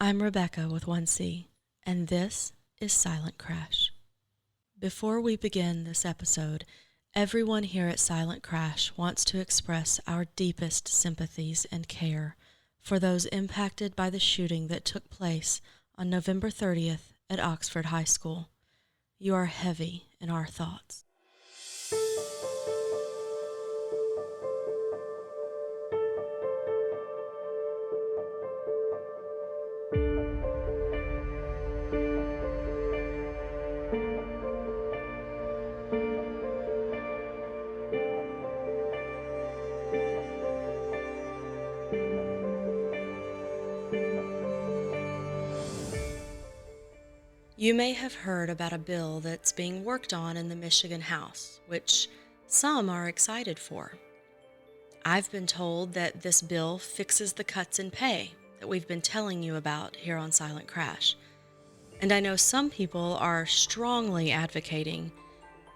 I'm Rebecca with 1C, and this is Silent Crash. Before we begin this episode, everyone here at Silent Crash wants to express our deepest sympathies and care for those impacted by the shooting that took place on November 30th at Oxford High School. You are heavy in our thoughts. You may have heard about a bill that's being worked on in the Michigan House, which some are excited for. I've been told that this bill fixes the cuts in pay that we've been telling you about here on Silent Crash. And I know some people are strongly advocating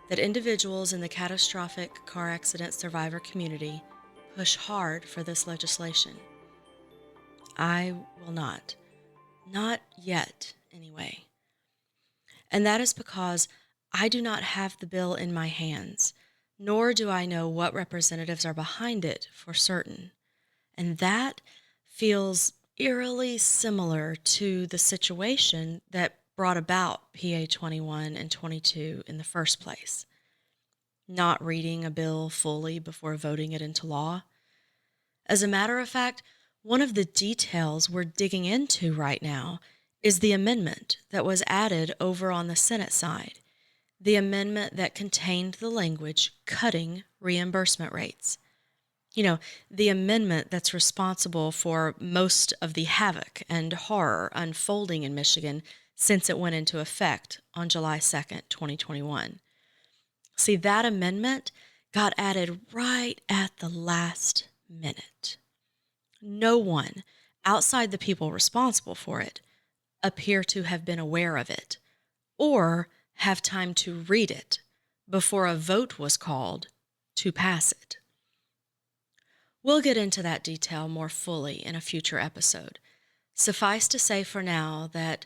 that individuals in the catastrophic car accident survivor community push hard for this legislation. I will not. Not yet, anyway. And that is because I do not have the bill in my hands, nor do I know what representatives are behind it for certain. And that feels eerily similar to the situation that brought about PA 21 and 22 in the first place. Not reading a bill fully before voting it into law. As a matter of fact, one of the details we're digging into right now is the amendment that was added over on the Senate side, the amendment that contained the language cutting reimbursement rates. You know, the amendment that's responsible for most of the havoc and horror unfolding in Michigan since it went into effect on July 2nd, 2021. See, that amendment got added right at the last minute. No one outside the people responsible for it appear to have been aware of it or have time to read it before a vote was called to pass it. We'll get into that detail more fully in a future episode. Suffice to say for now that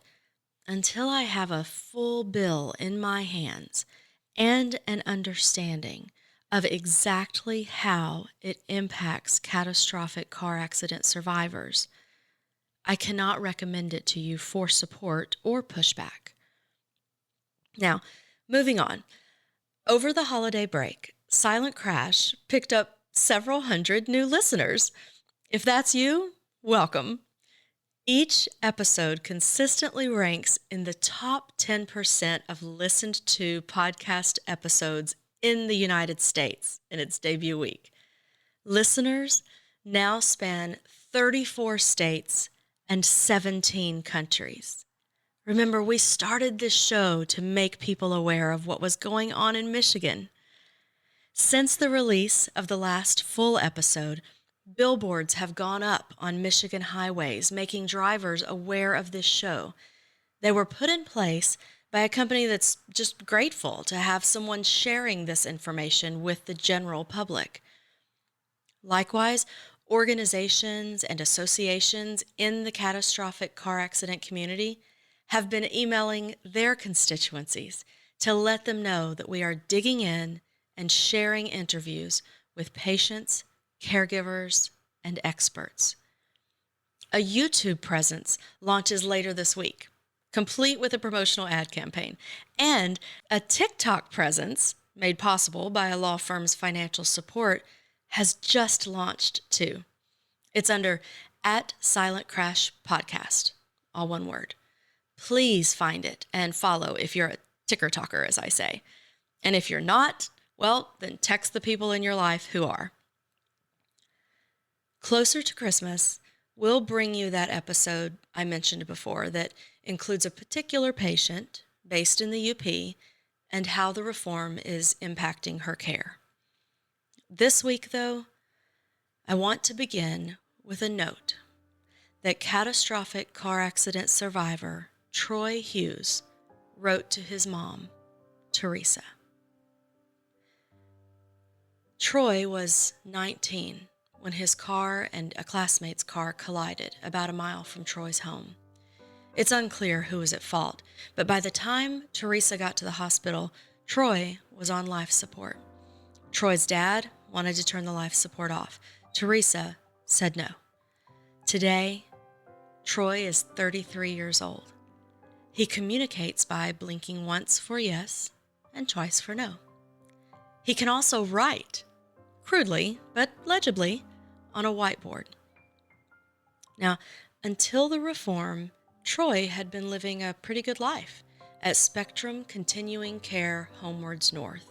until I have a full bill in my hands and an understanding of exactly how it impacts catastrophic car accident survivors, I cannot recommend it to you for support or pushback. Now, moving on. Over the holiday break, Silent Crash picked up several hundred new listeners. If that's you, welcome. Each episode consistently ranks in the top 10% of listened to podcast episodes in the United States in its debut week. Listeners now span 34 states and 17 countries. Remember, we started this show to make people aware of what was going on in Michigan. Since the release of the last full episode, billboards have gone up on Michigan highways, making drivers aware of this show. They were put in place by a company that's just grateful to have someone sharing this information with the general public. Likewise, organizations and associations in the catastrophic car accident community have been emailing their constituencies to let them know that we are digging in and sharing interviews with patients, caregivers, and experts. A YouTube presence launches later this week, complete with a promotional ad campaign, and a TikTok presence, made possible by a law firm's financial support, has just launched too. It's under @Silent Crash Podcast, all one word. Please find it and follow if you're a ticker talker, as I say. And if you're not, well, then text the people in your life who are. Closer to Christmas, we'll bring you that episode I mentioned before that includes a particular patient based in the UP and how the reform is impacting her care. This week, though, I want to begin with a note that catastrophic car accident survivor Troy Hughes wrote to his mom, Teresa. Troy was 19 when his car and a classmate's car collided about a mile from Troy's home. It's unclear who was at fault, but by the time Teresa got to the hospital, Troy was on life support. Troy's dad wanted to turn the life support off. Teresa said no. Today, Troy is 33 years old. He communicates by blinking once for yes and twice for no. He can also write, crudely but legibly, on a whiteboard. Now, until the reform, Troy had been living a pretty good life at Spectrum Continuing Care Homewards North.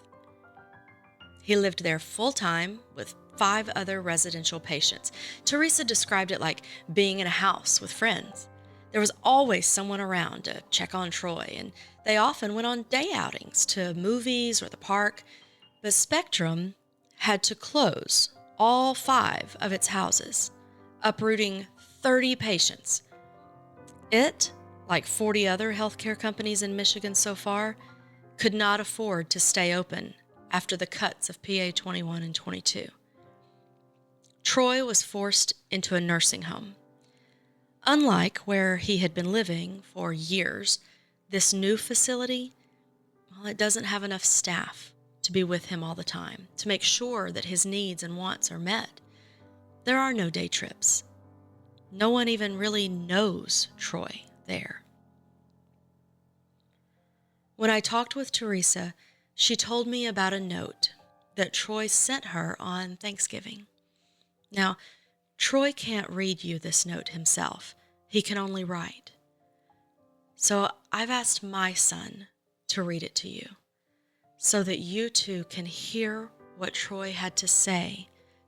He lived there full-time with 5 other residential patients. Teresa described it like being in a house with friends. There was always someone around to check on Troy, and they often went on day outings to movies or the park. But Spectrum had to close all 5 of its houses, uprooting 30 patients. It, like 40 other healthcare companies in Michigan so far, could not afford to stay open after the cuts of PA 21 and 22. Troy was forced into a nursing home. Unlike where he had been living for years, this new facility, well, it doesn't have enough staff to be with him all the time, to make sure that his needs and wants are met. There are no day trips. No one even really knows Troy there. When I talked with Teresa, she told me about a note that Troy sent her on Thanksgiving. Now, Troy can't read you this note himself. He can only write. So I've asked my son to read it to you so that you too can hear what Troy had to say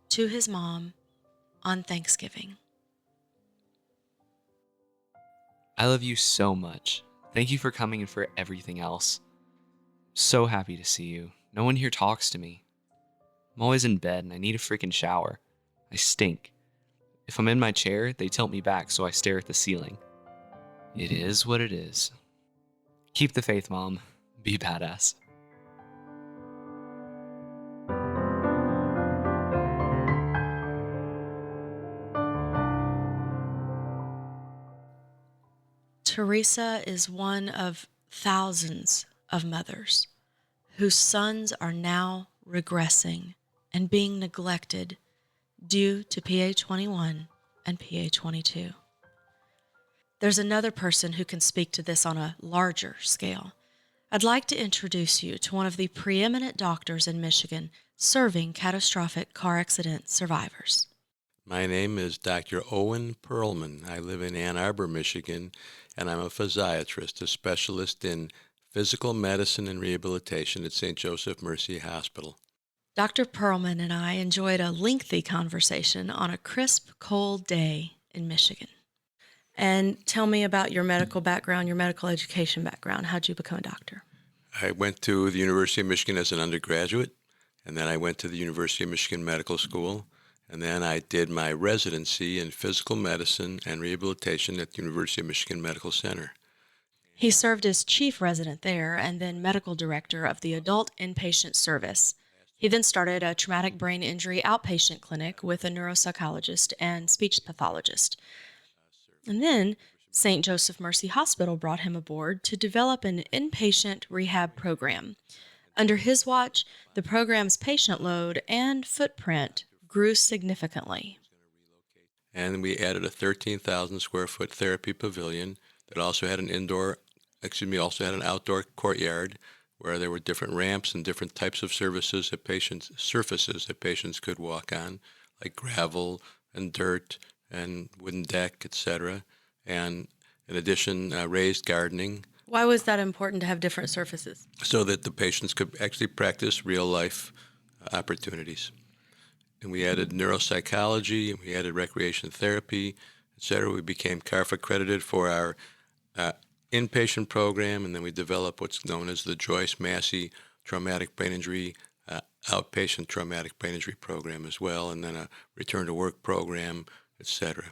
to his mom on Thanksgiving. I love you so much. Thank you for coming and for everything else. So happy to see you. No one here talks to me. I'm always in bed and I need a freaking shower. I stink. If I'm in my chair, they tilt me back so I stare at the ceiling. It is what it is. Keep the faith, Mom. Be badass. Teresa is one of thousands of mothers whose sons are now regressing and being neglected due to PA 21 and PA 22. There's another person who can speak to this on a larger scale. I'd like to introduce you to one of the preeminent doctors in Michigan serving catastrophic car accident survivors. My name is Dr. Owen Perlman. I live in Ann Arbor, Michigan, and I'm a physiatrist, a specialist in physical medicine and rehabilitation at St. Joseph Mercy Hospital. Dr. Perlman and I enjoyed a lengthy conversation on a crisp, cold day in Michigan. And tell me about your medical background, your medical education background. How'd you become a doctor? I went to the University of Michigan as an undergraduate, and then I went to the University of Michigan Medical School, and then I did my residency in physical medicine and rehabilitation at the University of Michigan Medical Center. He served as chief resident there and then medical director of the adult inpatient service. He then started a traumatic brain injury outpatient clinic with a neuropsychologist and speech pathologist. And then St. Joseph Mercy Hospital brought him aboard to develop an inpatient rehab program. Under his watch, the program's patient load and footprint grew significantly. And we added a 13,000 square foot therapy pavilion that also had also had an outdoor courtyard where there were different ramps and different types of surfaces that patients could walk on, like gravel and dirt and wooden deck, etc. And in addition, raised gardening. Why was that important to have different surfaces? So that the patients could actually practice real life opportunities. And we added neuropsychology, and we added recreation therapy, etc. We became CARF accredited for our inpatient program, and then we developed what's known as the Joyce Massey Traumatic Brain Injury Outpatient Traumatic Brain Injury Program as well, and then a return to work program, etc.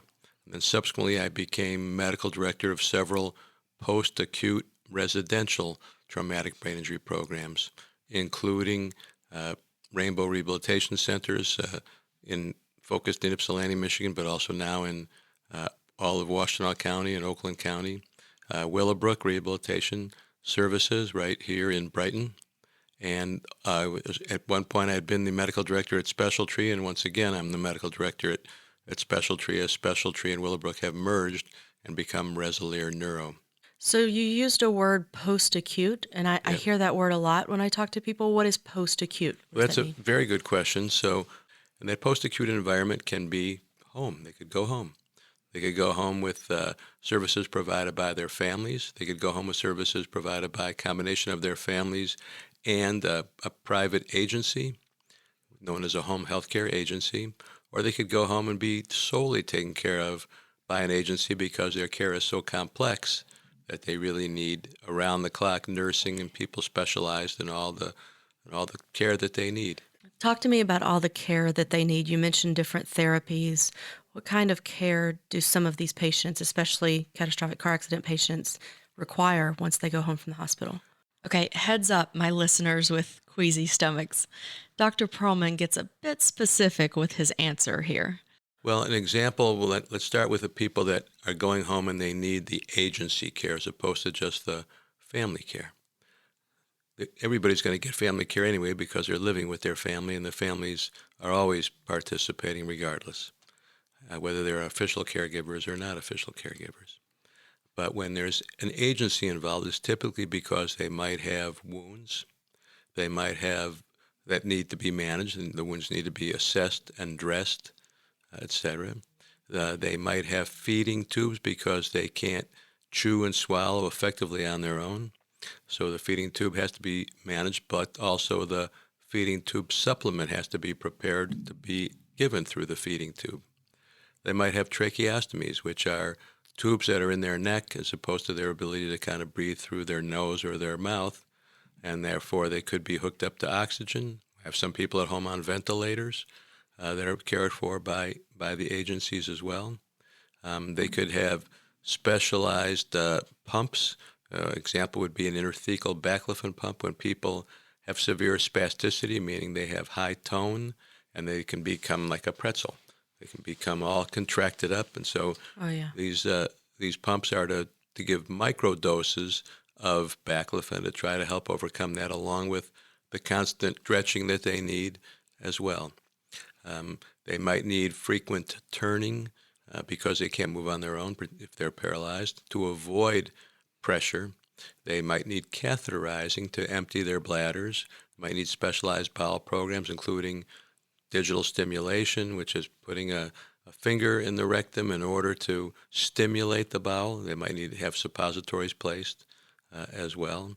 And then subsequently, I became medical director of several post-acute residential traumatic brain injury programs, including Rainbow Rehabilitation Centers focused in Ypsilanti, Michigan, but also now in all of Washtenaw County and Oakland County, Willowbrook Rehabilitation Services right here in Brighton. And at one point, I had been the medical director at Special Tree, and once again, I'm the medical director at Special Tree, as Special Tree and Willowbrook have merged and become Resilier Neuro. So you used a word post-acute, and I Yeah, hear that word a lot when I talk to people. What is post-acute? What well, does that's that a mean? very good question. So, and that post-acute environment can be home. They could go home. They could go home with services provided by their families. They could go home with services provided by a combination of their families and a private agency known as a home health care agency, or they could go home and be solely taken care of by an agency because their care is so complex that they really need around-the-clock nursing and people specialized in all the care that they need. Talk to me about all the care that they need. You mentioned different therapies. What kind of care do some of these patients, especially catastrophic car accident patients, require once they go home from the hospital? Okay, heads up, my listeners with queasy stomachs. Dr. Perlman gets a bit specific with his answer here. Well, an example, let's start with the people that are going home and they need the agency care as opposed to just the family care. Everybody's going to get family care anyway because they're living with their family, and the families are always participating regardless, whether they're official caregivers or not official caregivers. But when there's an agency involved, it's typically because they might have wounds, they might have that need to be managed, and the wounds need to be assessed and dressed, etc. They might have feeding tubes because they can't chew and swallow effectively on their own. So the feeding tube has to be managed, but also the feeding tube supplement has to be prepared to be given through the feeding tube. They might have tracheostomies, which are tubes that are in their neck as opposed to their ability to kind of breathe through their nose or their mouth, and therefore they could be hooked up to oxygen. I have some people at home on ventilators that are cared for by the agencies as well. They could have specialized pumps. Example would be an interthecal baclofen pump when people have severe spasticity, meaning they have high tone and they can become like a pretzel. They can become all contracted up, and so Oh, yeah. these pumps are to give micro doses of baclofen to try to help overcome that, along with the constant stretching that they need as well. They might need frequent turning because they can't move on their own if they're paralyzed. To avoid pressure, they might need catheterizing to empty their bladders. They might need specialized bowel programs, including digital stimulation, which is putting a finger in the rectum in order to stimulate the bowel. They might need to have suppositories placed as well.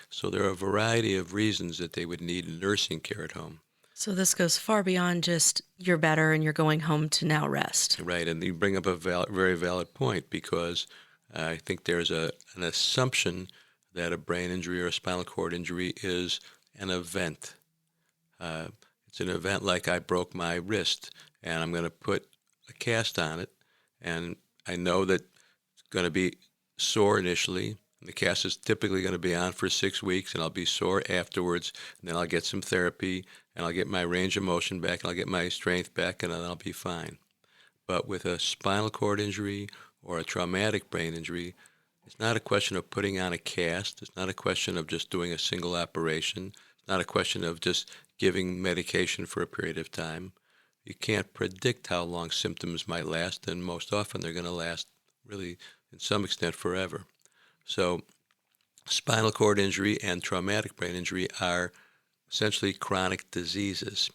So there are a variety of reasons that they would need nursing care at home. So this goes far beyond just you're better and you're going home to now rest. Right, and you bring up a very valid point, because I think there's an assumption that a brain injury or a spinal cord injury is an event. It's an event like I broke my wrist and I'm going to put a cast on it, and I know that it's going to be sore initially. The cast is typically going to be on for 6 weeks, and I'll be sore afterwards, and then I'll get some therapy, and I'll get my range of motion back, and I'll get my strength back, and then I'll be fine. But with a spinal cord injury or a traumatic brain injury, it's not a question of putting on a cast. It's not a question of just doing a single operation. It's not a question of just giving medication for a period of time. You can't predict how long symptoms might last, and most often they're going to last really, in some extent, forever. So spinal cord injury and traumatic brain injury are essentially chronic diseases.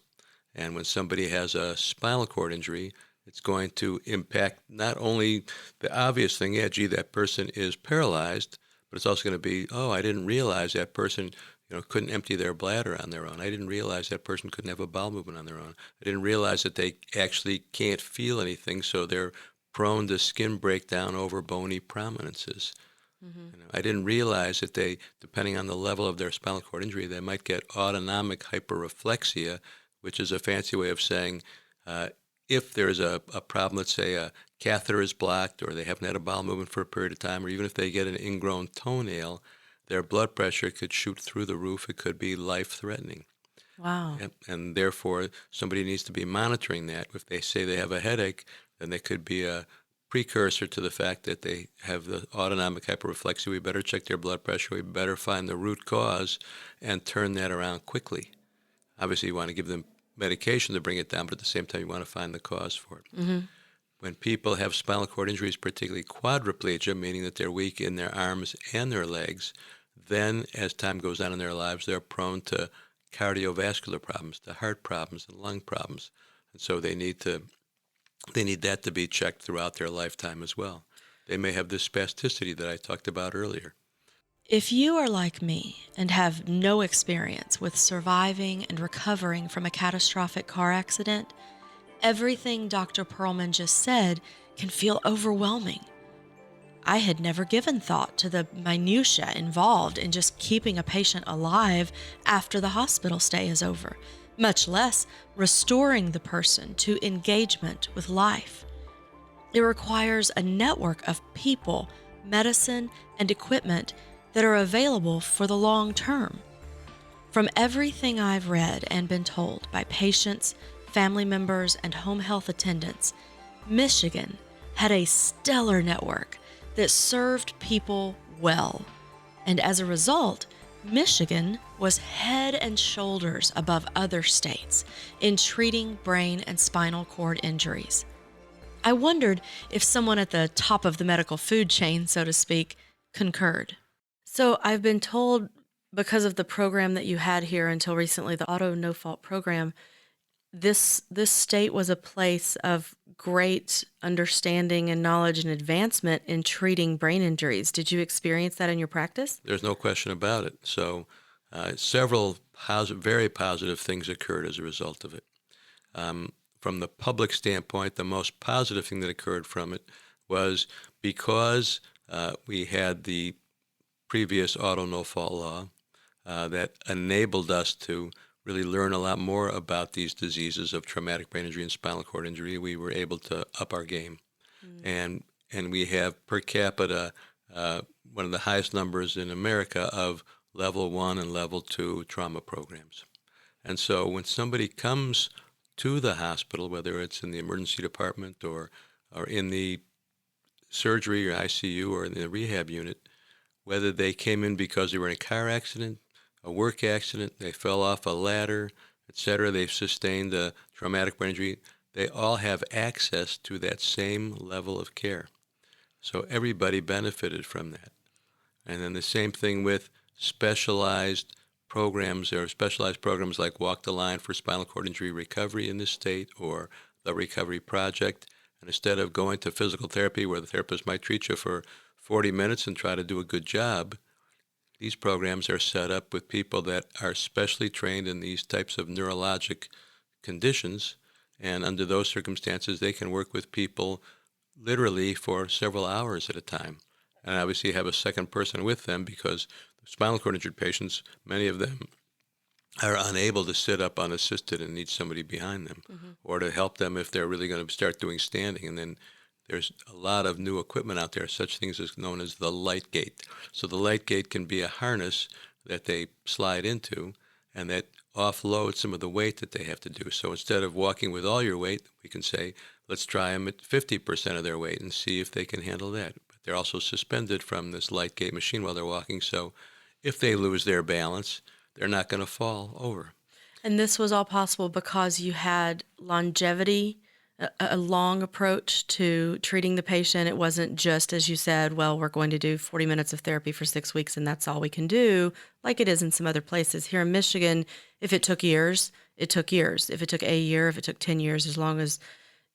And when somebody has a spinal cord injury, it's going to impact not only the obvious thing, yeah, gee, that person is paralyzed, but it's also going to be, oh, I didn't realize that person, couldn't empty their bladder on their own. I didn't realize that person couldn't have a bowel movement on their own. I didn't realize that they actually can't feel anything, so they're prone to skin breakdown over bony prominences. Mm-hmm. I didn't realize that they, depending on the level of their spinal cord injury, they might get autonomic hyperreflexia, which is a fancy way of saying if there's a problem, let's say a catheter is blocked or they haven't had a bowel movement for a period of time, or even if they get an ingrown toenail, their blood pressure could shoot through the roof. It could be life-threatening. Wow. And therefore, somebody needs to be monitoring that. If they say they have a headache, then they could be precursor to the fact that they have the autonomic hyperreflexia. We better check their blood pressure. We better find the root cause and turn that around quickly. Obviously, you want to give them medication to bring it down, but at the same time, you want to find the cause for it. Mm-hmm. When people have spinal cord injuries, particularly quadriplegia, meaning that they're weak in their arms and their legs, then as time goes on in their lives, they're prone to cardiovascular problems, to heart problems and lung problems. And so they need that to be checked throughout their lifetime as well. They may have this spasticity that I talked about earlier. If you are like me and have no experience with surviving and recovering from a catastrophic car accident, everything Dr. Perlman just said can feel overwhelming. I had never given thought to the minutiae involved in just keeping a patient alive after the hospital stay is over, much less restoring the person to engagement with life. It requires a network of people, medicine, and equipment that are available for the long term. From everything I've read and been told by patients, family members, and home health attendants, Michigan had a stellar network that served people well. And as a result, Michigan was head and shoulders above other states in treating brain and spinal cord injuries. I wondered if someone at the top of the medical food chain, so to speak, concurred. So I've been told, because of the program that you had here until recently, the auto no fault program, this state was a place of great understanding and knowledge and advancement in treating brain injuries. Did you experience that in your practice? There's no question about it. So several very positive things occurred as a result of it. From the public standpoint, the most positive thing that occurred from it was because we had the previous auto no-fault law that enabled us to really learn a lot more about these diseases of traumatic brain injury and spinal cord injury. We were able to up our game. And we have per capita one of the highest numbers in America of level 1 and level 2 trauma programs. And so when somebody comes to the hospital, whether it's in the emergency department or in the surgery or ICU or in the rehab unit, whether they came in because they were in a car accident, a work accident, they fell off a ladder, etc., they've sustained a traumatic brain injury, they all have access to that same level of care. So everybody benefited from that. And then the same thing with specialized programs. There are specialized programs like Walk the Line for spinal cord injury recovery in this state, or the Recovery Project. And instead of going to physical therapy where the therapist might treat you for 40 minutes and try to do a good job, these programs are set up with people that are specially trained in these types of neurologic conditions. And under those circumstances, they can work with people literally for several hours at a time. And obviously have a second person with them, because spinal cord injured patients, many of them are unable to sit up unassisted and need somebody behind them, or to help them if they're really going to start doing standing. And then there's a lot of new equipment out there, such things as known as the light gate. So the light gate can be a harness that they slide into, and that offloads some of the weight that they have to do. So instead of walking with all your weight, we can say, let's try them at 50% of their weight and see if they can handle that. But they're also suspended from this light gate machine while they're walking, so if they lose their balance, they're not going to fall over. And this was all possible because you had longevity, a long approach to treating the patient. It wasn't just, as you said, well, we're going to do 40 minutes of therapy for 6 weeks and that's all we can do, like it is in some other places. Here in Michigan, if it took years, it took years. If it took a year, if it took 10 years, as long as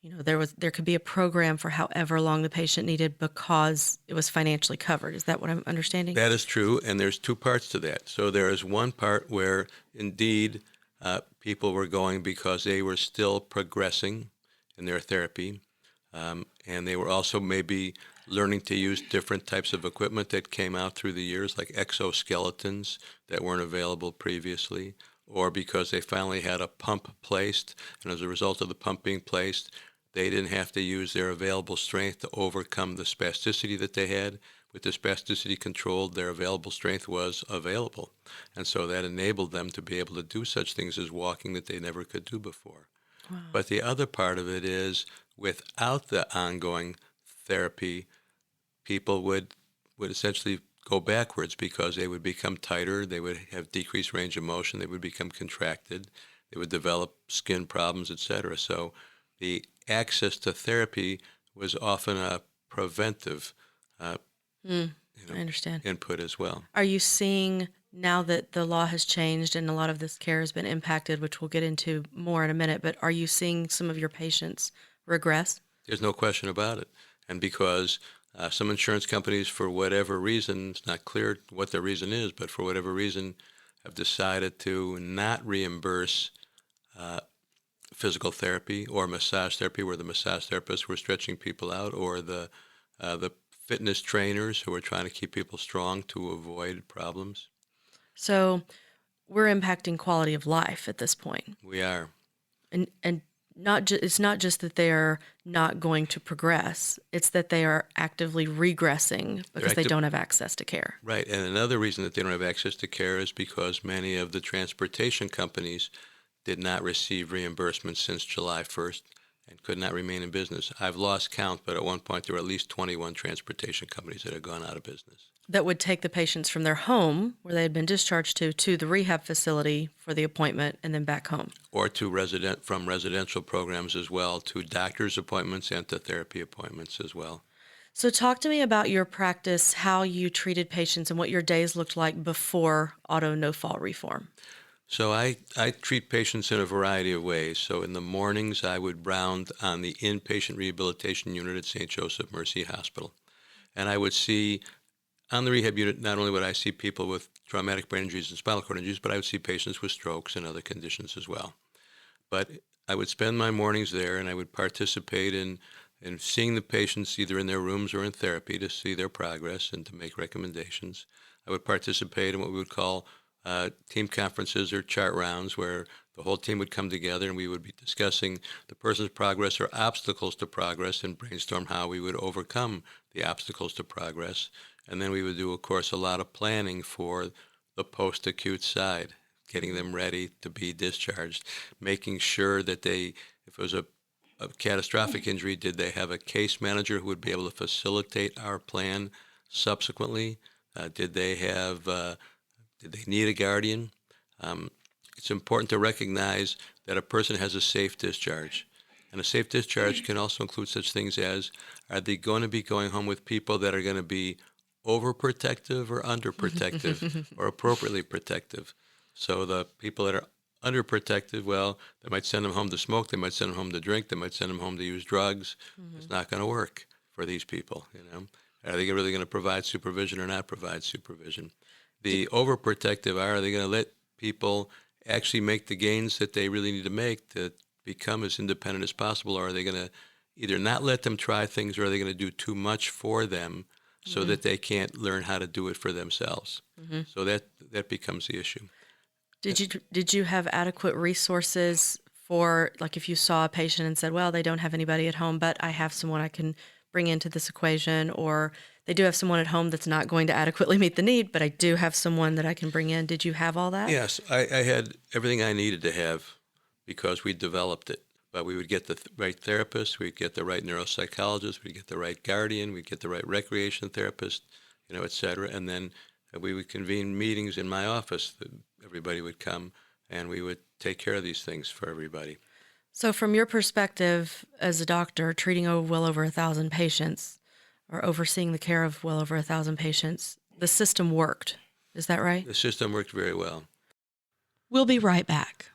there could be a program for however long the patient needed because it was financially covered. Is that what I'm understanding? That is true, and there's two parts to that. So there is one part where, indeed, people were going because they were still progressing in their therapy, and they were also maybe learning to use different types of equipment that came out through the years, like exoskeletons that weren't available previously, or because they finally had a pump placed, and as a result of the pump being placed, they didn't have to use their available strength to overcome the spasticity that they had. With the spasticity controlled, their available strength was available. And so that enabled them to be able to do such things as walking that they never could do before. Wow. But the other part of it is, without the ongoing therapy, people would essentially go backwards because they would become tighter, they would have decreased range of motion, they would become contracted, they would develop skin problems, etc. So the access to therapy was often a preventive uh, Mm, you I know, understand. input as well. Are you seeing now that the law has changed and a lot of this care has been impacted, which we'll get into more in a minute, but are you seeing some of your patients regress? There's no question about it. And because some insurance companies, for whatever reason, it's not clear what the reason is, but for whatever reason, have decided to not reimburse uh, physical therapy or massage therapy, where the massage therapists were stretching people out, or the fitness trainers who were trying to keep people strong to avoid problems. So we're impacting quality of life at this point. We are. And it's not just that they're not going to progress, it's that they are actively regressing They're because they active, don't have access to care. right. And another reason that they don't have access to care is because many of the transportation companies did not receive reimbursement since July 1st and could not remain in business. I've lost count, but at one point there were at least 21 transportation companies that had gone out of business. That would take the patients from their home where they had been discharged to the rehab facility for the appointment and then back home. Or to from residential programs as well, to doctor's appointments and to therapy appointments as well. So talk to me about your practice, how you treated patients and what your days looked like before auto no-fall reform. So I treat patients in a variety of ways. So in the mornings, I would round on the inpatient rehabilitation unit at St. Joseph Mercy Hospital. And I would see on the rehab unit, not only would I see people with traumatic brain injuries and spinal cord injuries, but I would see patients with strokes and other conditions as well. But I would spend my mornings there, and I would participate in seeing the patients either in their rooms or in therapy to see their progress and to make recommendations. I would participate in what we would call team conferences or chart rounds, where the whole team would come together and we would be discussing the person's progress or obstacles to progress and brainstorm how we would overcome the obstacles to progress. And then we would do, of course, a lot of planning for the post-acute side, getting them ready to be discharged, making sure that if it was a catastrophic injury, did they have a case manager who would be able to facilitate our plan subsequently? Did they need a guardian? It's important to recognize that a person has a safe discharge. And a safe discharge can also include such things as, are they going to be going home with people that are going to be overprotective or underprotective or appropriately protective? So the people that are underprotected, well, they might send them home to smoke, they might send them home to drink, they might send them home to use drugs. It's not going to work for these people, Are they really going to provide supervision or not provide supervision? The overprotective are they going to let people actually make the gains that they really need to make to become as independent as possible, or are they going to either not let them try things, or are they going to do too much for them so that they can't learn how to do it for themselves? So that becomes the issue. Did you have adequate resources for, like, if you saw a patient and said, well, they don't have anybody at home, but I have someone I can bring into this equation, or they do have someone at home that's not going to adequately meet the need, but I do have someone that I can bring in. Did you have all that? Yes, I had everything I needed to have because we developed it. But we would get the right therapist, we'd get the right neuropsychologist, we'd get the right guardian, we'd get the right recreation therapist, et cetera. And then we would convene meetings in my office. Everybody would come, and we would take care of these things for everybody. So from your perspective as a doctor, treating well over 1,000 patients, or overseeing the care of well over 1,000 patients, the system worked. Is that right? The system worked very well. We'll be right back.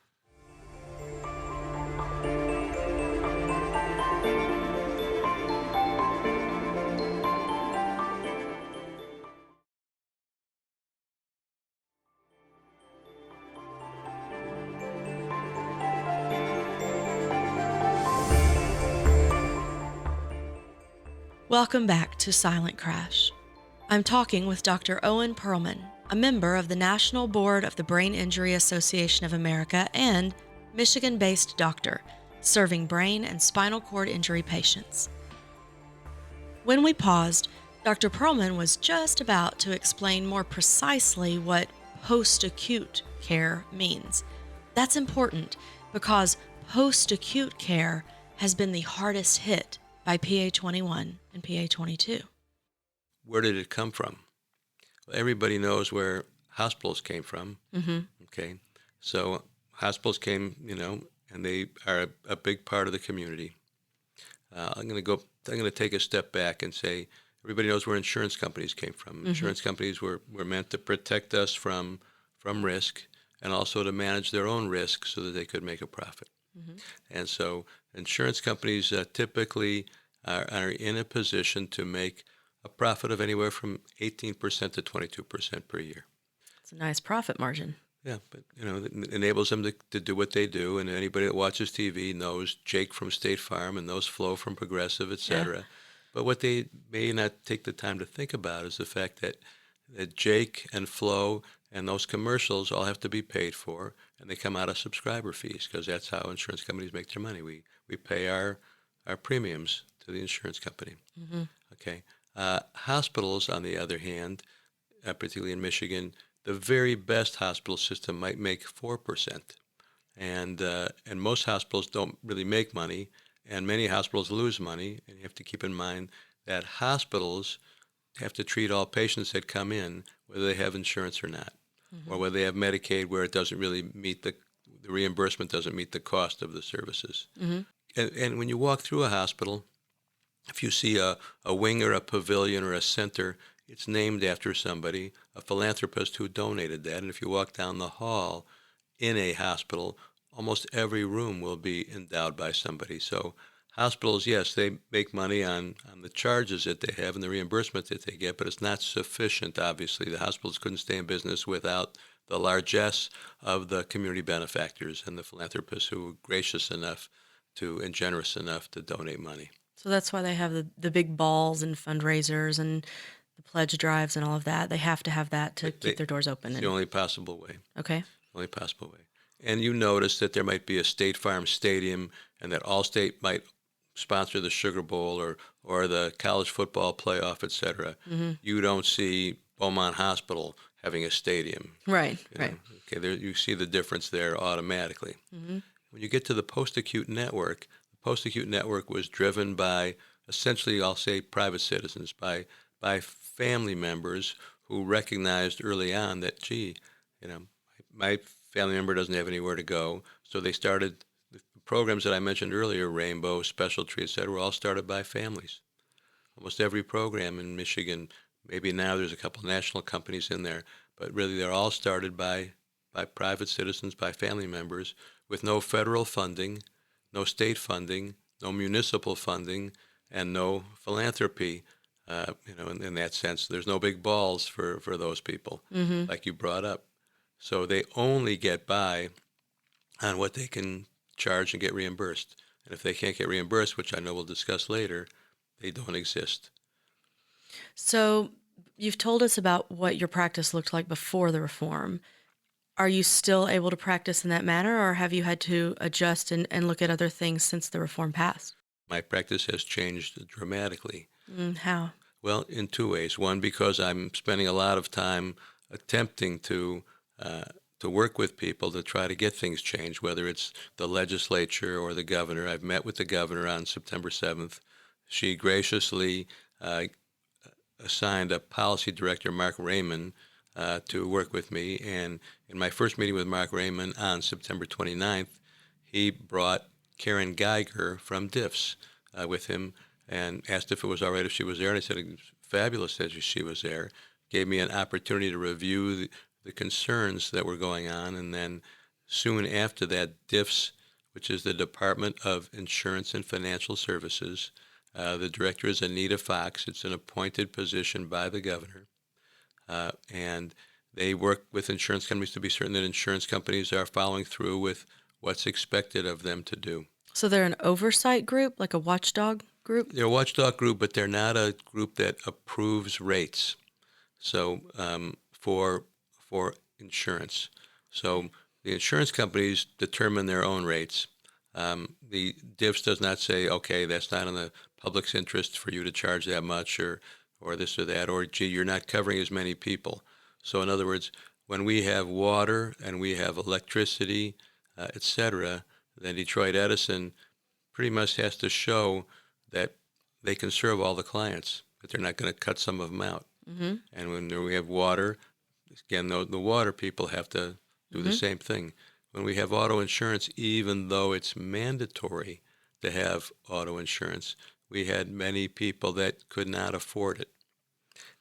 Welcome back to Silent Crash. I'm talking with Dr. Owen Perlman, a member of the National Board of the Brain Injury Association of America and Michigan-based doctor, serving brain and spinal cord injury patients. When we paused, Dr. Perlman was just about to explain more precisely what post-acute care means. That's important because post-acute care has been the hardest hit by PA 21 and PA 22. Where did it come from? Well, everybody knows where hospitals came from. Mm-hmm. Okay, so hospitals came, and they are a big part of the community. I'm going to take a step back and say everybody knows where insurance companies came from. Mm-hmm. Insurance companies were meant to protect us from risk and also to manage their own risk so that they could make a profit. Mm-hmm. And so insurance companies typically are in a position to make a profit of anywhere from 18% to 22% per year. It's a nice profit margin. Yeah, but it enables them to do what they do, and anybody that watches TV knows Jake from State Farm and knows Flo from Progressive, etc. Yeah. But what they may not take the time to think about is the fact that Jake and Flo and those commercials all have to be paid for, and they come out of subscriber fees because that's how insurance companies make their money. We pay our premiums to the insurance company. Mm-hmm. Okay. Hospitals, on the other hand, particularly in Michigan, the very best hospital system might make 4%, and most hospitals don't really make money, and many hospitals lose money. And you have to keep in mind that hospitals have to treat all patients that come in, whether they have insurance or not, Mm-hmm. or whether they have Medicaid, where it doesn't really meet the reimbursement doesn't meet the cost of the services. Mm-hmm. And when you walk through a hospital, if you see a wing or a pavilion or a center, it's named after somebody, a philanthropist who donated that. And if you walk down the hall in a hospital, almost every room will be endowed by somebody. So hospitals, yes, they make money on the charges that they have and the reimbursement that they get, but it's not sufficient, obviously. The hospitals couldn't stay in business without the largesse of the community benefactors and the philanthropists who were gracious enough and generous enough to donate money. So that's why they have the big balls and fundraisers and the pledge drives and all of that. They have to have that to keep their doors open. It's the only possible way. Okay. Only possible way. And you notice that there might be a State Farm Stadium and that Allstate might sponsor the Sugar Bowl or the college football playoff, et cetera. Mm-hmm. You don't see Beaumont Hospital having a stadium. Right, You know? right. Okay, you see the difference there automatically. Mm-hmm. When you get to the post-acute network, the post-acute network was driven by essentially, I'll say, private citizens, by family members who recognized early on that, gee, my family member doesn't have anywhere to go. So they started the programs that I mentioned earlier, Rainbow, Special Tree, et cetera, were all started by families. Almost every program in Michigan, maybe now there's a couple of national companies in there, but really they're all started by private citizens, by family members, with no federal funding, no state funding, no municipal funding, and no philanthropy. In that sense, there's no big balls for those people, Mm-hmm. like you brought up. So they only get by on what they can charge and get reimbursed. And if they can't get reimbursed, which I know we'll discuss later, they don't exist. So you've told us about what your practice looked like before the reform. Are you still able to practice in that manner, or have you had to adjust and look at other things since the reform passed? My practice has changed dramatically. How? Well, in two ways. One, because I'm spending a lot of time attempting to work with people to try to get things changed, whether it's the legislature or the governor. I've met with the governor on September 7th. She graciously assigned a policy director, Mark Raymond, to work with me. And in my first meeting with Mark Raymond on September 29th, he brought Karen Geiger from DIFS with him and asked if it was all right if she was there. And I said it was fabulous that she was there. Gave me an opportunity to review the concerns that were going on. And then soon after that, DIFS, which is the Department of Insurance and Financial Services, the director is Anita Fox. It's an appointed position by the governor. And they work with insurance companies to be certain that insurance companies are following through with what's expected of them to do. So they're an oversight group, like a watchdog group? They're a watchdog group, but they're not a group that approves rates. So for insurance. So the insurance companies determine their own rates. The DIFS does not say, okay, that's not in the public's interest for you to charge that much or this or that, or gee, you're not covering as many people. So in other words, when we have water and we have electricity, et cetera, then Detroit Edison pretty much has to show that they can serve all the clients, but they're not going to cut some of them out. Mm-hmm. And when we have water, again, the water people have to do the Mm-hmm. same thing. When we have auto insurance, even though it's mandatory to have auto insurance, we had many people that could not afford it,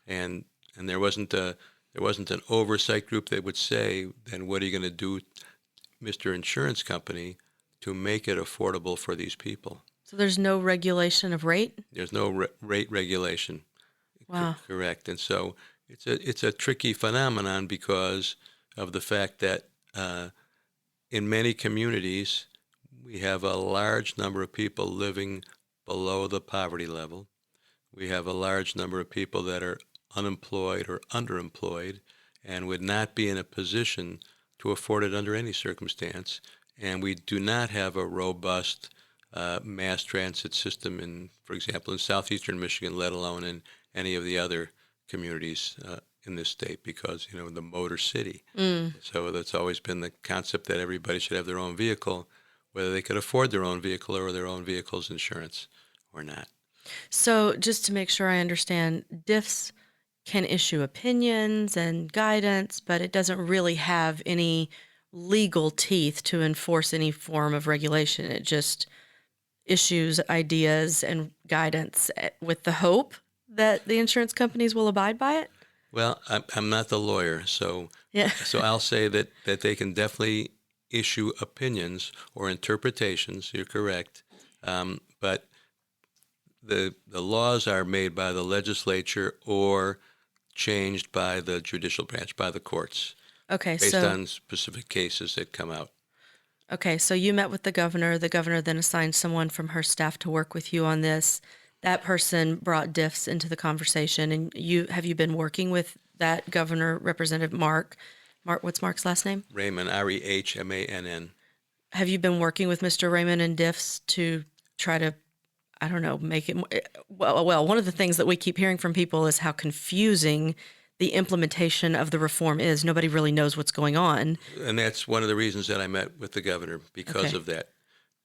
and there wasn't an oversight group that would say, then what are you going to do, Mr. Insurance Company, to make it affordable for these people? So there's no regulation of rate? There's no rate regulation. Wow. Correct. And so it's a tricky phenomenon because of the fact that in many communities we have a large number of people living below the poverty level. We have a large number of people that are unemployed or underemployed and would not be in a position to afford it under any circumstance. And we do not have a robust mass transit system for example, in southeastern Michigan, let alone in any of the other communities in this state, because the motor city. So that's always been the concept that everybody should have their own vehicle, whether they could afford their own vehicle or their own vehicle's insurance or not. So just to make sure I understand, DIFs can issue opinions and guidance, but it doesn't really have any legal teeth to enforce any form of regulation. It just issues ideas and guidance with the hope that the insurance companies will abide by it. Well, I'm not the lawyer, so Yeah. so I'll say that they can definitely issue opinions or interpretations. You're correct, but the laws are made by the legislature or changed by the judicial branch, by the courts, Okay, based so on specific cases that come out. okay, so you met with the governor. The governor then assigned someone from her staff to work with you on this. That person brought diffs into the conversation, and you been working with that governor, Representative Mark? Mark, what's Mark's last name? Raymond, Rehmann. Have you been working with Mr. Raymond and diffs to try to, I don't know, make it well, one of the things that we keep hearing from people is how confusing the implementation of the reform is. Nobody really knows what's going on. And that's one of the reasons that I met with the governor, because Okay. of that,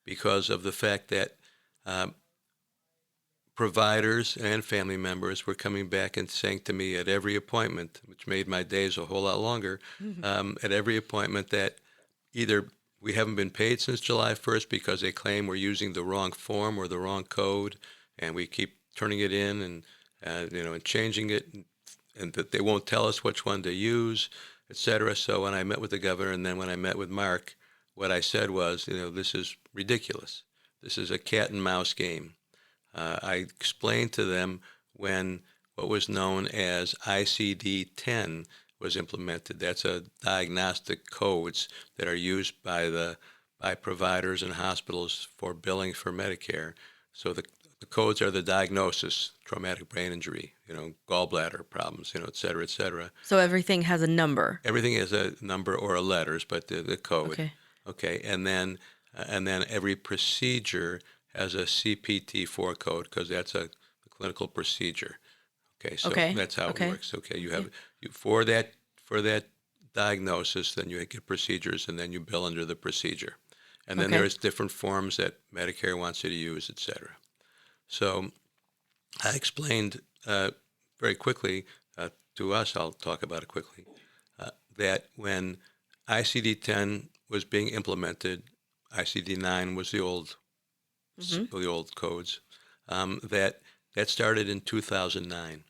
because of the fact that providers and family members were coming back and saying to me at every appointment, which made my days a whole lot longer, at every appointment that either we haven't been paid since July 1st because they claim we're using the wrong form or the wrong code, and we keep turning it in and changing it, and that they won't tell us which one to use, et cetera. So when I met with the governor and then when I met with Mark, what I said was, this is ridiculous. This is a cat and mouse game. I explained to them when what was known as ICD-10 was implemented. That's a diagnostic codes that are used by providers and hospitals for billing for Medicare. So the codes are the diagnosis: traumatic brain injury, gallbladder problems, et cetera, et cetera. So everything has a number. Everything is a number or a letters, but the code. Okay. Okay, and then every procedure has a CPT-4 code, because that's a clinical procedure. Okay, so Okay. that's how Okay. it works. Okay, for that diagnosis, then you get procedures, and then you bill under the procedure, and then Okay. there's different forms that Medicare wants you to use, et cetera. So I explained very quickly to us. I'll talk about it quickly. That when ICD-10 was being implemented, ICD-9 was the old codes. That started in 2009,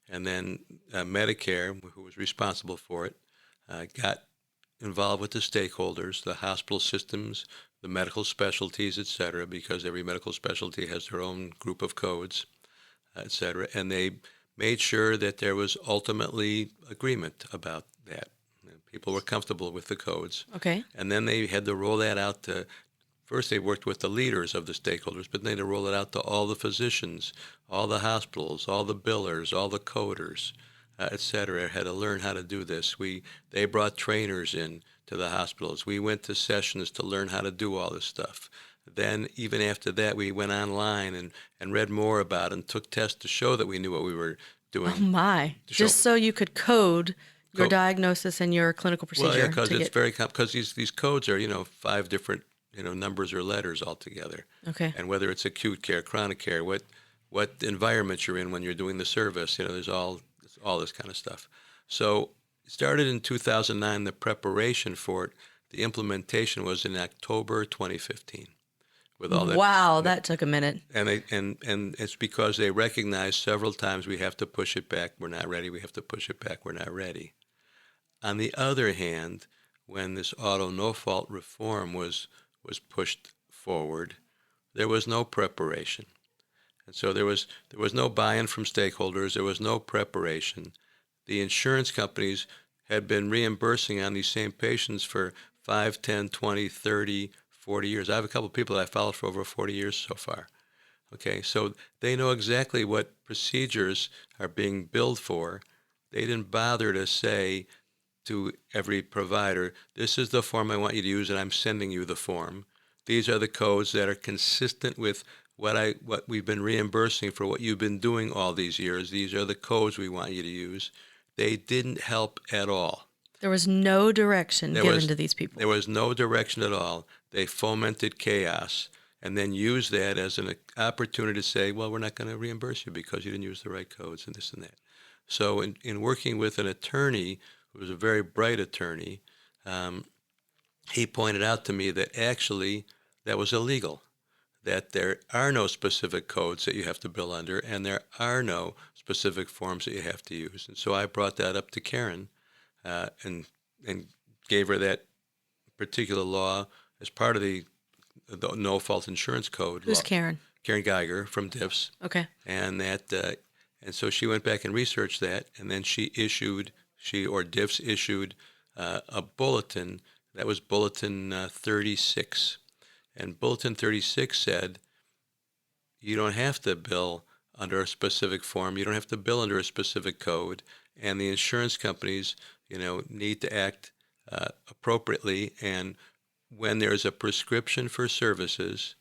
and then Medicare, who was responsible for it, got involved with the stakeholders, the hospital systems, the medical specialties, et cetera, because every medical specialty has their own group of codes, et cetera, and they made sure that there was ultimately agreement about that. People were comfortable with the codes. Okay. And then they had to roll that out to, first they worked with the leaders of the stakeholders, but then they had to roll it out to all the physicians, all the hospitals, all the billers, all the coders, et cetera, had to learn how to do this. They brought trainers in to the hospitals. We went to sessions to learn how to do all this stuff. Then even after that, we went online and read more about it and took tests to show that we knew what we were doing. Oh my! So- Just so you could code your Co- diagnosis and your clinical procedure. Well, yeah, because to it's get- very because these codes are 5 different numbers or letters altogether. Okay. And whether it's acute care, chronic care, what what environment you're in when you're doing the service. There's all this kind of stuff. So it started in 2009. The preparation for it, the implementation was in October 2015. With all that, Wow, that took a minute. and it's because they recognized several times we have to push it back. We're not ready. We have to push it back. We're not ready. On the other hand, when this auto no-fault reform was pushed forward, there was no preparation. And so there was no buy-in from stakeholders. There was no preparation. The insurance companies had been reimbursing on these same patients for 5, 10, 20, 30, 40 years. I have a couple of people that I followed for over 40 years so far. Okay, so they know exactly what procedures are being billed for. They didn't bother to say to every provider, this is the form I want you to use, and I'm sending you the form. These are the codes that are consistent with what we've been reimbursing for what you've been doing all these years. These are the codes we want you to use. They didn't help at all. There was no direction given to these people. There was no direction at all. They fomented chaos and then used that as an opportunity to say, well, we're not going to reimburse you because you didn't use the right codes and this and that. So in working with an attorney who was a very bright attorney, he pointed out to me that actually that was illegal, that there are no specific codes that you have to bill under, and there are no specific forms that you have to use. And so I brought that up to Karen and gave her that particular law as part of the no-fault insurance code. Who's law. Karen? Karen Geiger from DIFS. Okay. And so she went back and researched that, and then DIFS issued a bulletin. That was Bulletin 36. And Bulletin 36 said, you don't have to bill under a specific form. You don't have to bill under a specific code. And the insurance companies, need to act appropriately. And when there's a prescription for services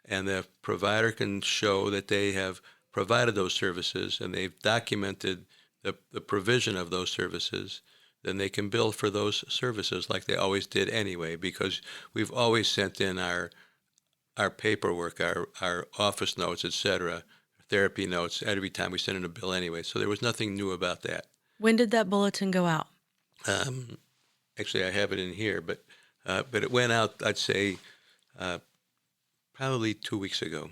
and the provider can show that they have provided those services and they've documented the provision of those services, then they can bill for those services like they always did anyway, because we've always sent in our paperwork, our office notes, etc., therapy notes every time we send in a bill anyway. So there was nothing new about that. When did that bulletin go out? Actually, I have it in here, but it went out, I'd say, probably 2 weeks ago.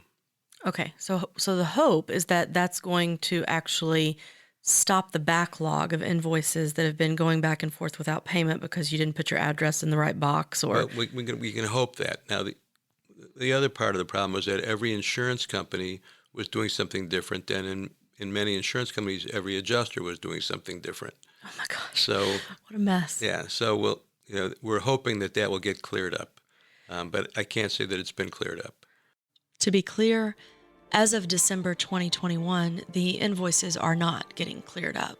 Okay, so the hope is that that's going to actually stop the backlog of invoices that have been going back and forth without payment because you didn't put your address in the right box, or well, we can hope that. Now, the other part of the problem was that every insurance company was doing something different, and in many insurance companies, every adjuster was doing something different. oh my gosh, So what a mess. yeah, so we're hoping that will get cleared up, but I can't say that it's been cleared up. To be clear, as of December 2021, the invoices are not getting cleared up.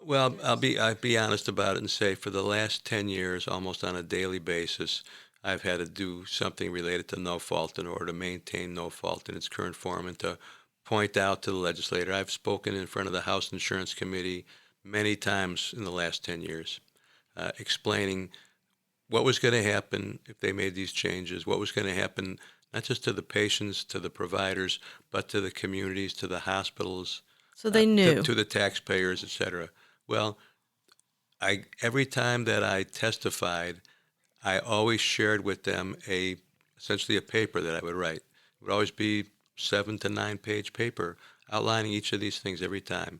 Well, I'll be honest about it and say for the last 10 years, almost on a daily basis, I've had to do something related to no fault in order to maintain no fault in its current form and to point out to the legislator. I've spoken in front of the House Insurance Committee many times in the last 10 years, explaining what was going to happen if they made these changes, what was going to happen not just to the patients, to the providers, but to the communities, to the hospitals. So they knew. To the taxpayers, et cetera. Well, every time that I testified, I always shared with them essentially a paper that I would write. It would always be 7 to 9 page paper outlining each of these things every time.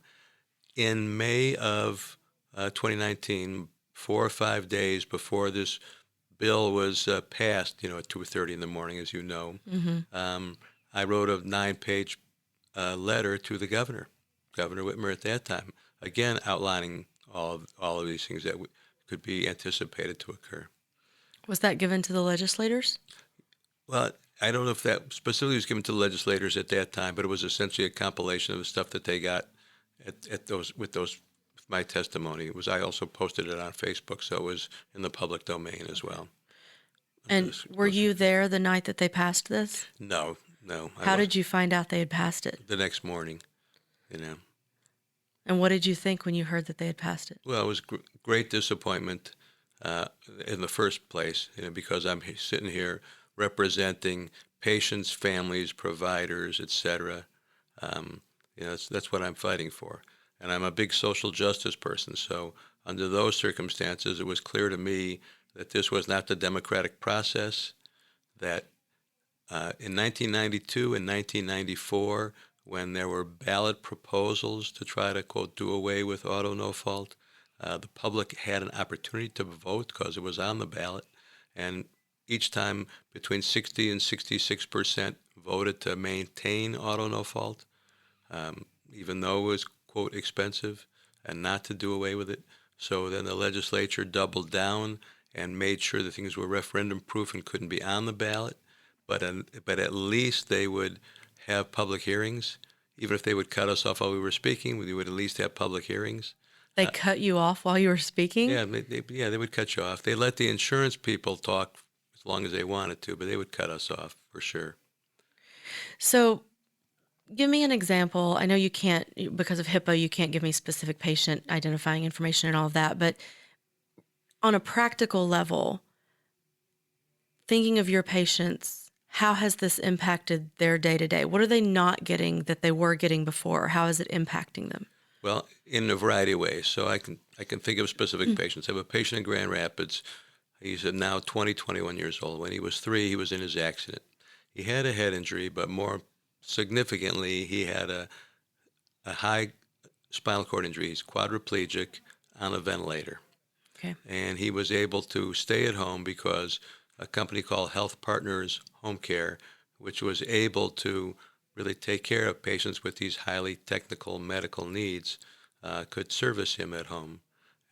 In May of 2019, 4 or 5 days before this bill was passed, at 2:30 in the morning, as you know, I wrote a 9-page letter to the governor, Governor Whitmer at that time, again outlining all of these things that could be anticipated to occur. Was that given to the legislators? Well, I don't know if that specifically was given to the legislators at that time, but it was essentially a compilation of the stuff that they got with my testimony. I also posted it on Facebook, so it was in the public domain as well. And were you there the night that they passed this? No. How did you find out they had passed it? The next morning, And what did you think when you heard that they had passed it? Well, it was great disappointment in the first place, because I'm sitting here representing patients, families, providers, etc., That's what I'm fighting for. And I'm a big social justice person. So under those circumstances, it was clear to me that this was not the democratic process, that in 1992 and 1994, when there were ballot proposals to try to, quote, do away with auto no fault, the public had an opportunity to vote because it was on the ballot. And each time between 60 and 66% voted to maintain auto no fault, even though it was, quote, expensive, and not to do away with it. So then the legislature doubled down and made sure that things were referendum proof and couldn't be on the ballot. But at least they would have public hearings. Even if they would cut us off while we were speaking, we would at least have public hearings. They cut you off while you were speaking? Yeah, they would cut you off. They let the insurance people talk as long as they wanted to, but they would cut us off for sure. So give me an example. I know you can't, because of HIPAA, you can't give me specific patient identifying information and all of that, but on a practical level, thinking of your patients, how has this impacted their day-to-day? What are they not getting that they were getting before? How is it impacting them? Well, in a variety of ways. So I can think of specific patients. I have a patient in Grand Rapids. He's now 20, 21 years old. When he was 3, he was in his accident. He had a head injury, but more significantly, he had a high spinal cord injury. He's quadriplegic on a ventilator. Okay. And he was able to stay at home because a company called Health Partners Home Care, which was able to really take care of patients with these highly technical medical needs, could service him at home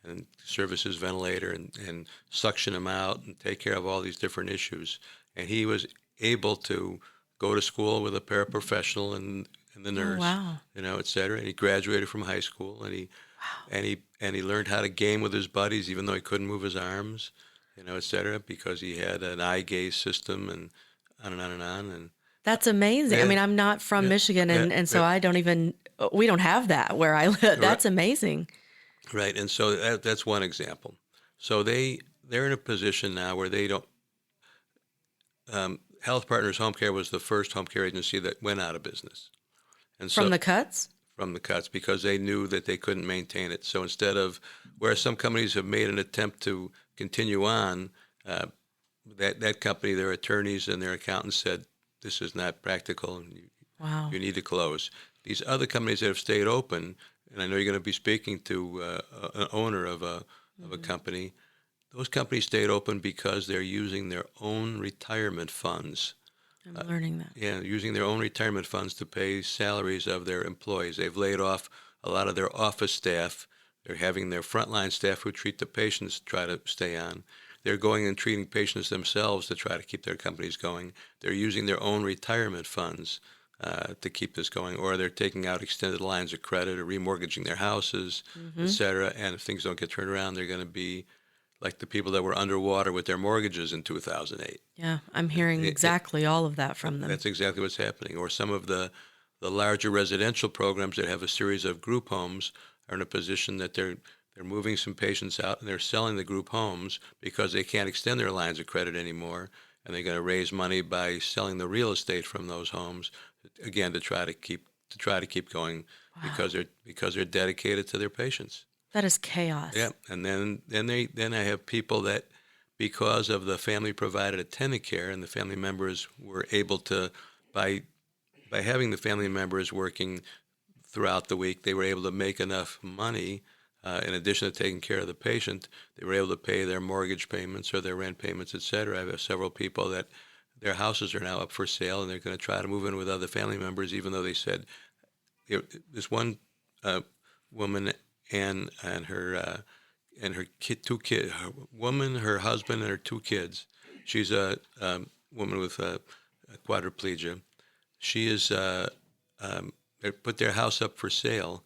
and service his ventilator and suction him out and take care of all these different issues. And he was able to go to school with a paraprofessional and the nurse, Oh, wow. et cetera. And he graduated from high school, and he learned how to game with his buddies, even though he couldn't move his arms, et cetera, because he had an eye gaze system, and on and on and on. And That's amazing. Yeah. I mean, I'm not from Michigan, and so Yeah. I don't even, we don't have that where I live. That's amazing. Right, and so that's one example. So they're in a position now where they don't. Health Partners Home Care was the first home care agency that went out of business, and so From the cuts? from the cuts, because they knew that they couldn't maintain it. So instead of, whereas some companies have made an attempt to continue on, that company, their attorneys and their accountants said, this is not practical, and Wow. you need to close. These other companies that have stayed open, and I know you're going to be speaking to an owner of a company, those companies stayed open because they're using their own retirement funds. I'm learning that. Yeah, using their own retirement funds to pay salaries of their employees. They've laid off a lot of their office staff. They're having their frontline staff who treat the patients try to stay on. They're going and treating patients themselves to try to keep their companies going. They're using their own retirement funds to keep this going, or they're taking out extended lines of credit or remortgaging their houses, et cetera. And if things don't get turned around, they're going to be like the people that were underwater with their mortgages in 2008. Yeah, I'm hearing exactly all of that from them. That's exactly what's happening. Or some of the larger residential programs that have a series of group homes are in a position that they're moving some patients out and they're selling the group homes because they can't extend their lines of credit anymore, and they're going to raise money by selling the real estate from those homes, again to try to keep going. Wow. because they're dedicated to their patients. That is chaos. Yeah, and then I have people that, because of the family provided attendant care, and the family members were able to, by having the family members working throughout the week, they were able to make enough money. In addition to taking care of the patient, they were able to pay their mortgage payments or their rent payments, et cetera. I have several people that their houses are now up for sale, and they're going to try to move in with other family members, even though they said, this one woman and her two kids, her husband, and her 2 kids. She's a woman with a quadriplegia. She is they put their house up for sale.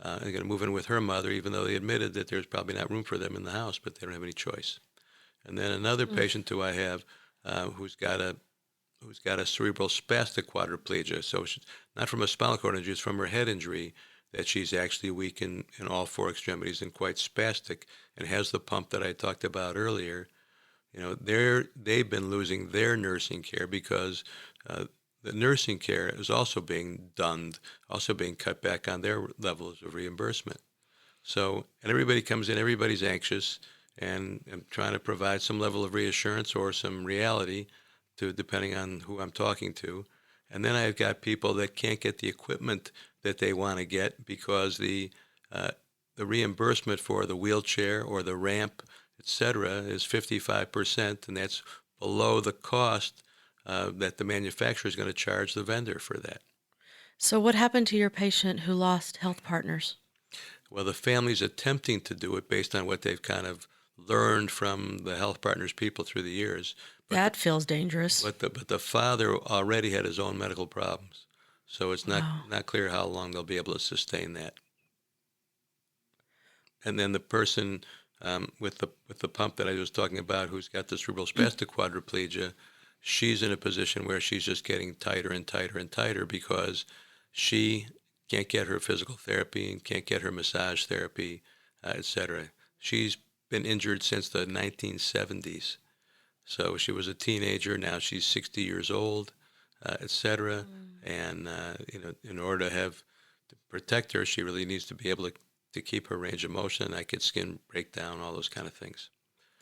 They're going to move in with her mother, even though they admitted that there's probably not room for them in the house, but they don't have any choice. And then another patient who I have who's got a cerebral spastic quadriplegia. So she's not from a spinal cord injury, it's from her head injury that she's actually weak in all 4 extremities and quite spastic, and has the pump that I talked about earlier. They've been losing their nursing care because the nursing care is also being dunned, also being cut back on their levels of reimbursement. So, and everybody comes in, everybody's anxious, and I'm trying to provide some level of reassurance or some reality to, depending on who I'm talking to. And then I've got people that can't get the equipment that they want to get because the reimbursement for the wheelchair or the ramp, etc., is 55%, and that's below the cost that the manufacturer is going to charge the vendor for that. So, what happened to your patient who lost health partners? Well, the family's attempting to do it based on what they've kind of learned from the health partners people through the years. But That feels dangerous. the father already had his own medical problems, so it's Wow. not clear how long they'll be able to sustain that. And then the person with the pump that I was talking about, who's got the cerebral spastic quadriplegia, she's in a position where she's just getting tighter and tighter and tighter because she can't get her physical therapy and can't get her massage therapy, etc. She's been injured since the 1970s. So she was a teenager. Now she's 60 years old, etc. And in order to protect her, she really needs to be able to keep her range of motion, not get skin breakdown, all those kind of things.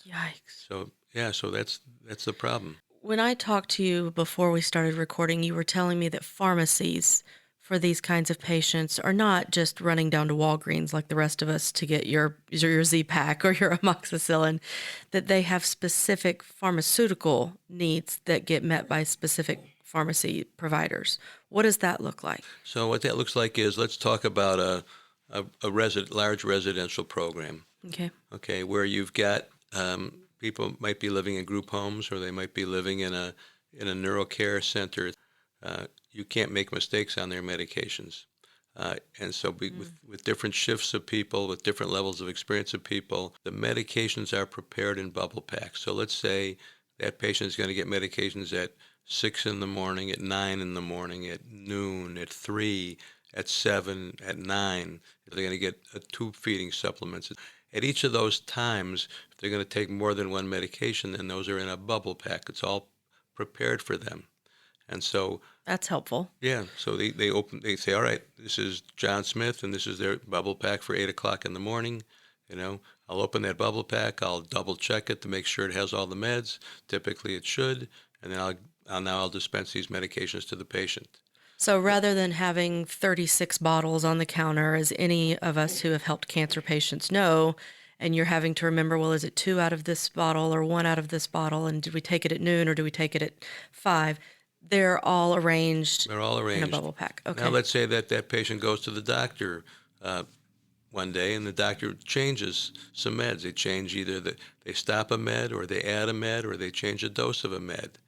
Yikes. So yeah, so that's the problem. When I talked to you before we started recording, you were telling me that pharmacies for these kinds of patients are not just running down to Walgreens like the rest of us to get your Z-Pak or your amoxicillin, that they have specific pharmaceutical needs that get met by specific pharmacy providers. What does that look like? So what that looks like is, let's talk about a large residential program. Okay. Okay, where you've got people might be living in group homes, or they might be living in a neurocare center. You can't make mistakes on their medications, and so with different shifts of people, with different levels of experience of people, the medications are prepared in bubble packs. So let's say that patient is going to get medications at 6 in the morning, at 9 in the morning, at noon, at 3, at 7, at 9. They're going to get tube feeding supplements. At each of those times, if they're going to take more than one medication, then those are in a bubble pack. It's all prepared for them. And so, That's helpful. yeah, so they say, all right, this is John Smith, and this is their bubble pack for 8 o'clock in the morning. I'll open that bubble pack, I'll double check it to make sure it has all the meds. Typically it should, and then I'll dispense these medications to the patient. So rather than having 36 bottles on the counter, as any of us who have helped cancer patients know, and you're having to remember, well, is it 2 out of this bottle or 1 out of this bottle? And did we take it at noon or do we take it at 5? They're all arranged They're all arranged in a bubble pack. Okay. Now let's say that patient goes to the doctor one day, and the doctor changes some meds. They change they stop a med, or they add a med, or they change a dose of a med.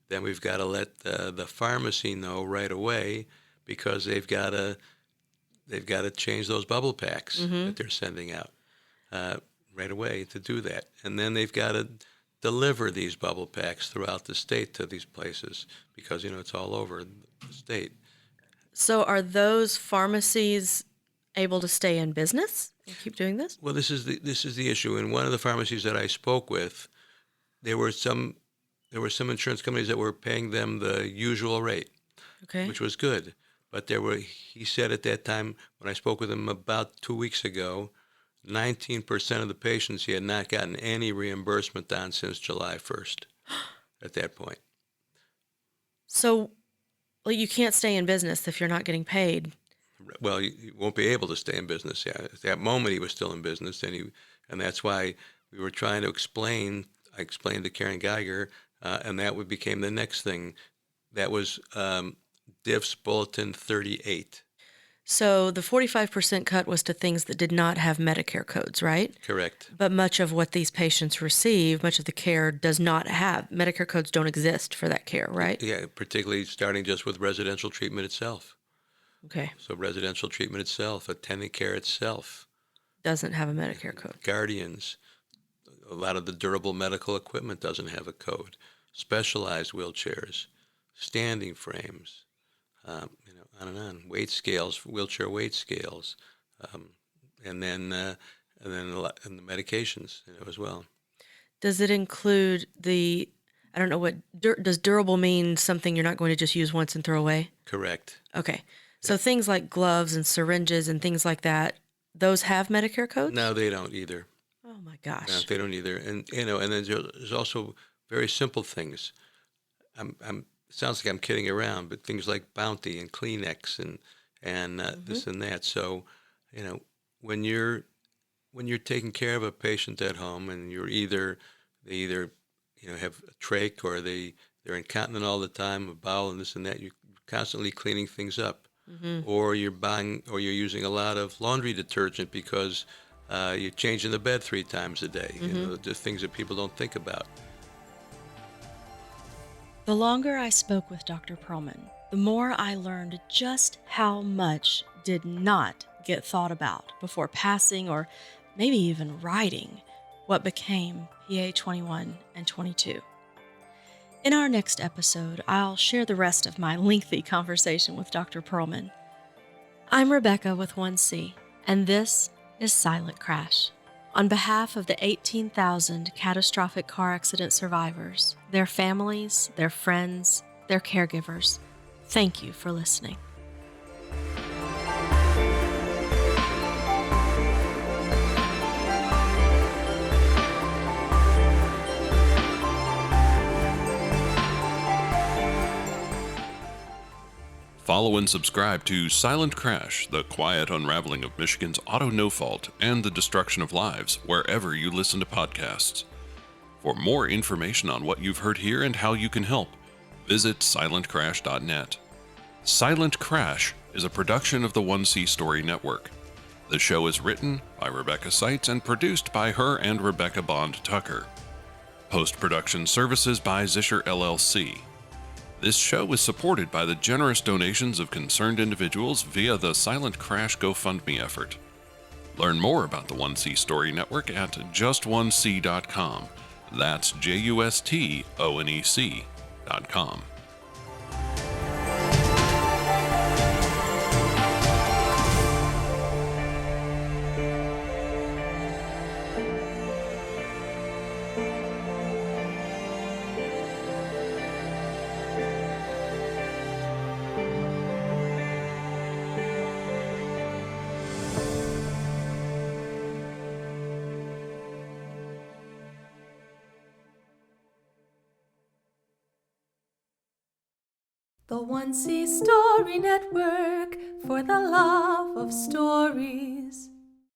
Then we've got to let the pharmacy know right away, because they've got to change those bubble packs that they're sending out right away to do that. And then they've got to deliver these bubble packs throughout the state to these places, because it's all over the state. So are those pharmacies able to stay in business and keep doing this? Well, this is the issue. In one of the pharmacies that I spoke with, there were some insurance companies that were paying them the usual rate, Okay. which was good. But he said at that time, when I spoke with him about 2 weeks ago, 19% of the patients he had not gotten any reimbursement on since July 1st at that point. So, well, you can't stay in business if you're not getting paid. Well, you won't be able to stay in business. Yeah, at that moment he was still in business, and that's why we were trying to explain. I explained to Karen Geiger, and that became the next thing. That was DIF's Bulletin 38. So the 45% cut was to things that did not have Medicare codes, right? Correct. But much of what these patients receive, much of the care does not have. Medicare codes don't exist for that care, right? Yeah, particularly starting just with residential treatment itself. Okay. So residential treatment itself, attendant care itself, Doesn't have a Medicare code. guardians, a lot of the durable medical equipment doesn't have a code, specialized wheelchairs, standing frames, on and on, weight scales, wheelchair weight scales, and then the medications, as well. Does it include I don't know what, does durable mean something you're not going to just use once and throw away? Correct. Okay. So things like gloves and syringes and things like that, those have Medicare codes? No, they don't either. Oh my No, gosh. they don't either. And and then there's also very simple things. It sounds like I'm kidding around, but things like Bounty and Kleenex and Hmm. this and that. So, you know, when you're taking care of a patient at home, and they either have a trach, or they're incontinent all the time, a bowel and this and that. You're constantly cleaning things up, Hmm. or you're using a lot of laundry detergent because you're changing the bed 3 times a day. Hmm. The things that people don't think about. The longer I spoke with Dr. Perlman, the more I learned just how much did not get thought about before passing or maybe even writing what became PA 21 and 22. In our next episode, I'll share the rest of my lengthy conversation with Dr. Perlman. I'm Rebecca with 1C, and this is Silent Crash. On behalf of the 18,000 catastrophic car accident survivors, their families, their friends, their caregivers, thank you for listening. Follow and subscribe to Silent Crash, the quiet unraveling of Michigan's auto no-fault and the destruction of lives, wherever you listen to podcasts. For more information on what you've heard here and how you can help, visit silentcrash.net. Silent Crash is a production of the 1C Story Network. The show is written by Rebecca Seitz and produced by her and Rebecca Bond Tucker. Post-production services by Zischer LLC. This show is supported by the generous donations of concerned individuals via the Silent Crash GoFundMe effort. Learn more about the 1C Story Network at just1c.com. That's JUSTONEC.com. The 1C Story Network, for the love of stories.